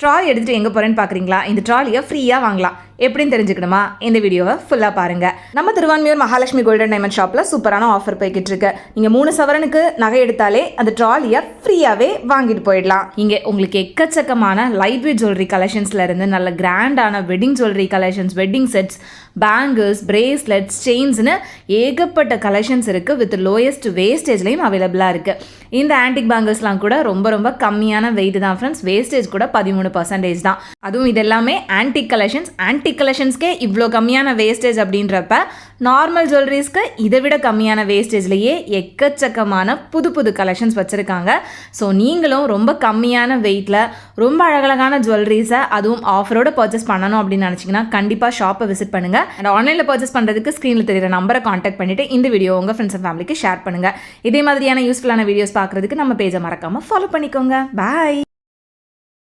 Trolley எடுத்துகிட்டு எங்கே போகிறேன்னு பார்க்குறீங்களா? இந்த ட்ராலியை ஃப்ரீயாக வாங்கலாம். எப்படின்னு தெரிஞ்சுக்கணுமா? இந்த வீடியோவை ஃபுல்லாக பாருங்கள். நம்ம திருவான்மியூர் மகாலட்சுமி கோல்டன் டைமண்ட் ஷாப்பில் சூப்பரான ஆஃபர் போய்கிட்டு இருக்கு. நீங்கள் 3 சவரனுக்கு நகை எடுத்தாலே அந்த ட்ராலியை ஃப்ரீயாகவே வாங்கிட்டு போயிடலாம். இங்கே உங்களுக்கு எக்கச்சக்கமான லைட் வெயிட் ஜுவல்லரி கலெக்ஷன்ஸில் இருந்து நல்ல கிராண்டான wedding jewellery collections, wedding sets, bangles, bracelets, செயின்ஸ்னு ஏகப்பட்ட கலெக்ஷன்ஸ் இருக்குது. வித் லோயஸ்ட் வேஸ்டேஜ்லையும் அவைலபிளாக இருக்குது. இந்த ஆன்டிக் பேங்கிள்ஸ்லாம் கூட ரொம்ப ரொம்ப கம்மியான வெயிட் தான் ஃப்ரெண்ட்ஸ். வேஸ்டேஜ் கூட 13% தான். அதுவும் இது எல்லாமே ஆன்டிக் கலெக்ஷன்ஸ். ஆன்டிக் கலெக்ஷன்ஸ்க்கே இவ்வளோ கம்மியான வேஸ்டேஜ் அப்படின்றப்ப நார்மல் ஜுவல்லரிஸ்க்கு இதை விட கம்மியான வேஸ்டேஜ்லேயே எக்கச்சக்கமான புது புது கலெக்ஷன்ஸ் வச்சுருக்காங்க. ஸோ நீங்களும் ரொம்ப கம்மியான வெயிட்டில் ரொம்ப அழகழகான ஜுவல்லரிஸை அதுவும் ஆஃபரோடு பர்ச்சேஸ் பண்ணணும் அப்படின்னு நினச்சிங்கன்னா கண்டிப்பாக ஷாப்பை விசிட் பண்ணுங்கள். அண்ட் ஆன்லைனில் பர்ச்சேஸ் பண்ணுறதுக்கு ஸ்க்ரீனில் தெரிகிற நம்பரை காண்டாக்ட் பண்ணிவிட்டு இந்த வீடியோ உங்கள் ஃப்ரெண்ட்ஸ் அண்ட் ஃபேமிலிக்கு ஷேர் பண்ணுங்கள். இதே மாதிரியான யூஸ்ஃபுல்லான வீடியோஸ் பார்க்குறதுக்கு நம்ம பேஜை மறக்காமல் ஃபாலோ பண்ணிக்கோங்க. பாய்.